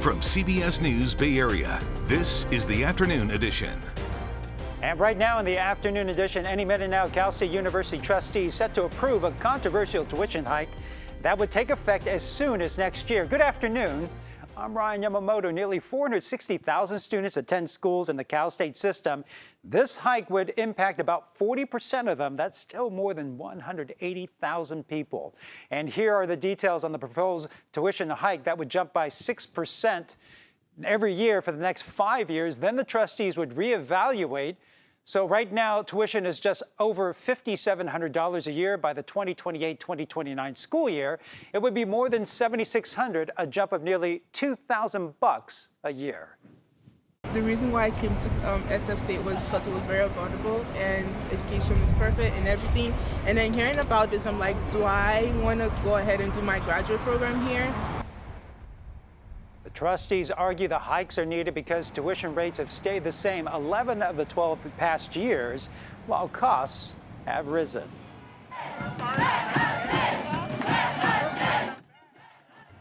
From CBS News Bay Area, this is the Afternoon Edition. And right now in the Afternoon Edition, any minute now, Cal State University trustees set to approve a controversial tuition hike that would take effect as soon as next year. Good afternoon. I'm Ryan Yamamoto. Nearly 460,000 students attend schools in the Cal State system. This hike would impact about 40% of them. That's still more than 180,000 people. And here are the details on the proposed tuition hike that would jump by 6% every year for the next 5 years. Then the trustees would reevaluate. So right now, tuition is just over $5,700 a year. By the 2028-2029 school year, it would be more than $7,600, a jump of nearly $2,000 a year. The reason why I came to SF State was because it was very affordable and education was perfect and everything. And then hearing about this, I'm like, do I want to go ahead and do my graduate program here? The trustees argue the hikes are needed because tuition rates have stayed the same 11 of the 12 past years, while costs have risen.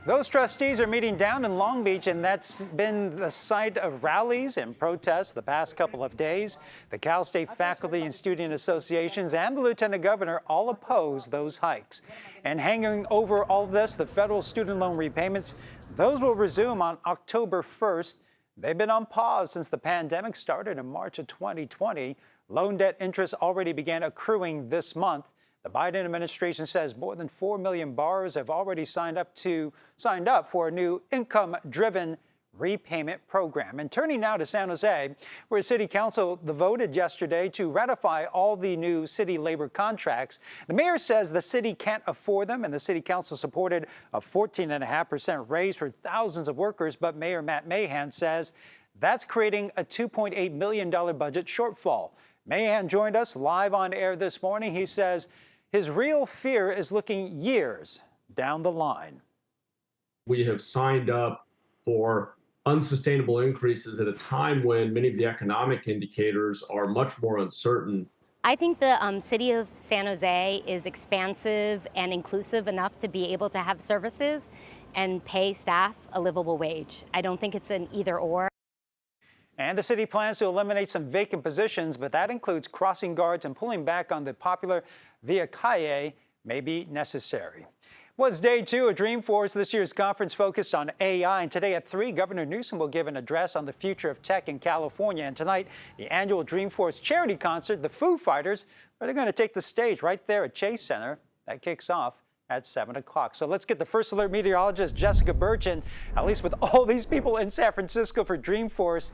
Those trustees are meeting down in Long Beach, and that's been the site of rallies and protests the past couple of days. The Cal State Faculty and Student Associations and the Lieutenant Governor all oppose those hikes. And hanging over all this, the federal student loan repayments, those will resume on October 1st. They've been on pause since the pandemic started in March of 2020. Loan debt interest already began accruing this month. The Biden administration says more than 4 million borrowers have already signed up for a new income-driven repayment program. And turning now to San Jose, where City Council voted yesterday to ratify all the new city labor contracts. The mayor says the city can't afford them, and the City Council supported a 14.5% raise for thousands of workers. But Mayor Matt Mahan says that's creating a $2.8 million budget shortfall. Mahan joined us live on air this morning. He says his real fear is looking years down the line. We have signed up for unsustainable increases at a time when many of the economic indicators are much more uncertain. I think the city of San Jose is expansive and inclusive enough to be able to have services and pay staff a livable wage. I don't think it's an either or. And the city plans to eliminate some vacant positions, but that includes crossing guards, and pulling back on the popular Via Calle may be necessary. Was day two of Dreamforce. This year's conference focused on AI. And today at 3, Governor Newsom will give an address on the future of tech in California. And tonight, the annual Dreamforce charity concert, the Foo Fighters, are going to take the stage right there at Chase Center. That kicks off at 7 o'clock. So let's get the First Alert meteorologist, Jessica Birch, and at least with all these people in San Francisco for Dreamforce,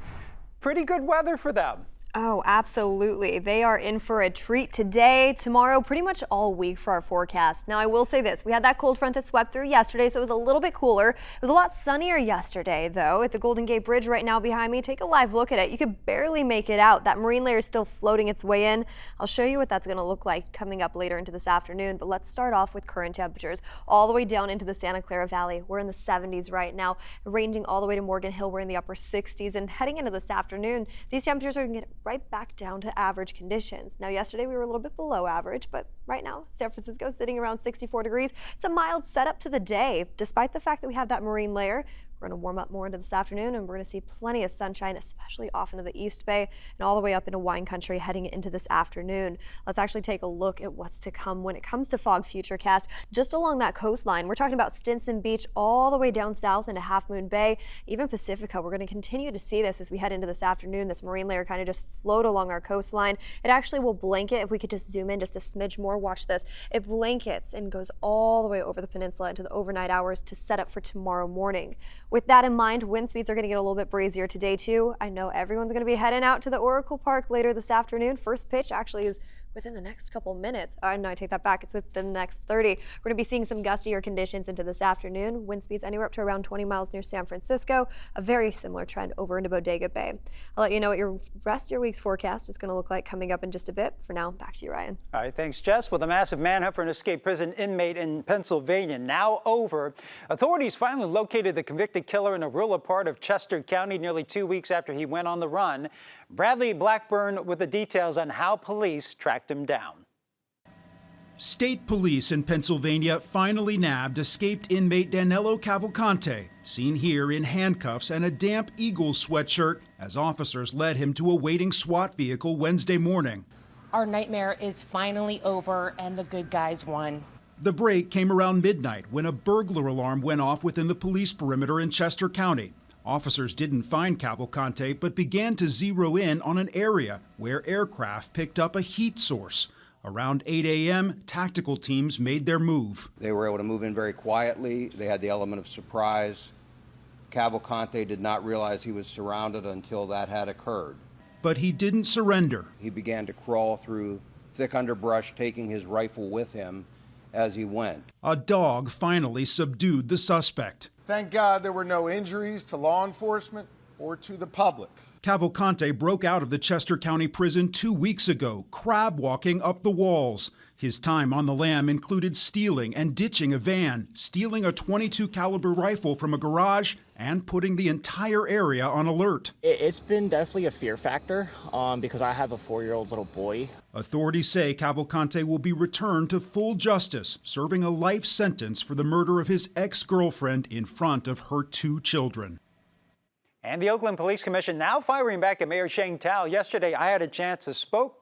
pretty good weather for them. Oh, absolutely. They are in for a treat today, tomorrow, pretty much all week for our forecast. Now, I will say this. We had that cold front that swept through yesterday, so it was a little bit cooler. It was a lot sunnier yesterday, though. At the Golden Gate Bridge right now behind me, take a live look at it. You could barely make it out. That marine layer is still floating its way in. I'll show you what that's going to look like coming up later into this afternoon. But let's start off with current temperatures all the way down into the Santa Clara Valley. We're in the 70s right now, ranging all the way to Morgan Hill. We're in the upper 60s. And heading into this afternoon, these temperatures are going to get right back down to average conditions. Now, yesterday we were a little bit below average, but right now San Francisco sitting around 64 degrees. It's a mild setup to the day, despite the fact that we have that marine layer. We're going to warm up more into this afternoon, and we're going to see plenty of sunshine, especially off into the East Bay and all the way up into wine country heading into this afternoon. Let's actually take a look at what's to come when it comes to fog futurecast. Just along that coastline, we're talking about Stinson Beach all the way down south into Half Moon Bay, even Pacifica. We're going to continue to see this as we head into this afternoon. This marine layer kind of just float along our coastline. It actually will blanket. If we could just zoom in just a smidge more, watch this. It blankets and goes all the way over the peninsula into the overnight hours to set up for tomorrow morning. With that in mind, wind speeds are going to get a little bit brazier today too. I know everyone's going to be heading out to the Oracle Park later this afternoon. First pitch actually is within the next couple minutes. No, I take that back. It's within the next 30. We're going to be seeing some gustier conditions into this afternoon. Wind speeds anywhere up to around 20 miles near San Francisco. A very similar trend over into Bodega Bay. I'll let you know what your rest of your week's forecast is going to look like coming up in just a bit. For now, back to you, Ryan. All right, thanks, Jess. With a massive manhunt for an escaped prison inmate in Pennsylvania now over, authorities finally located the convicted killer in a rural part of Chester County nearly 2 weeks after he went on the run. Bradley Blackburn with the details on how police tracked him down. State police in Pennsylvania finally nabbed escaped inmate Danilo Cavalcante, seen here in handcuffs and a damp Eagles sweatshirt as officers led him to a waiting SWAT vehicle Wednesday morning. Our nightmare is finally over and the good guys won. The break came around midnight when a burglar alarm went off within the police perimeter in Chester County. Officers didn't find Cavalcante but began to zero in on an area where aircraft picked up a heat source. Around 8 a.m., tactical teams made their move. They were able to move in very quietly. They had the element of surprise. Cavalcante did not realize he was surrounded until that had occurred. But he didn't surrender. He began to crawl through thick underbrush, taking his rifle with him as he went. A dog finally subdued the suspect. Thank God there were no injuries to law enforcement or to the public. Cavalcante broke out of the Chester County Prison 2 weeks ago, crab walking up the walls. His time on the lam included stealing and ditching a van, stealing a .22 caliber rifle from a garage, and putting the entire area on alert. It's been definitely a fear factor because I have a 4-year-old little boy. Authorities say Cavalcante will be returned to full justice, serving a life sentence for the murder of his ex-girlfriend in front of her 2 children. And the Oakland Police Commission now firing back at Mayor Shane Tao. Yesterday, I had a chance to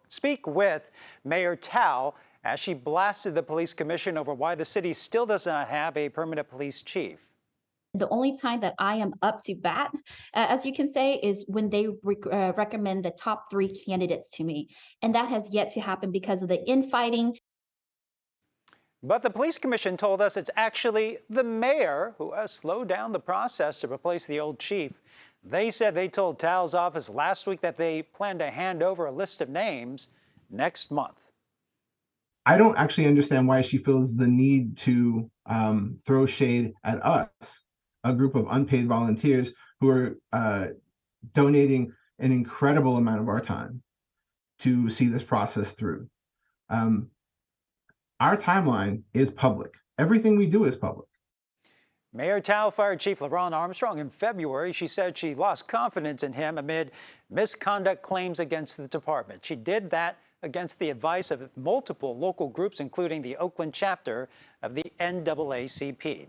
speak with Mayor Tao as she blasted the police commission over why the city still does not have a permanent police chief. The only time that I am up to bat, as you can say, is when they recommend the top 3 candidates to me. And that has yet to happen because of the infighting. But the police commission told us it's actually the mayor who has slowed down the process to replace the old chief. They said they told Tao's office last week that they plan to hand over a list of names next month. I don't actually understand why she feels the need to throw shade at us, a group of unpaid volunteers who are donating an incredible amount of our time to see this process through. Our timeline is public. Everything we do is public. Mayor Tao fired Chief LaRon Armstrong in February. She said she lost confidence in him amid misconduct claims against the department. She did that against the advice of multiple local groups, including the Oakland chapter of the NAACP.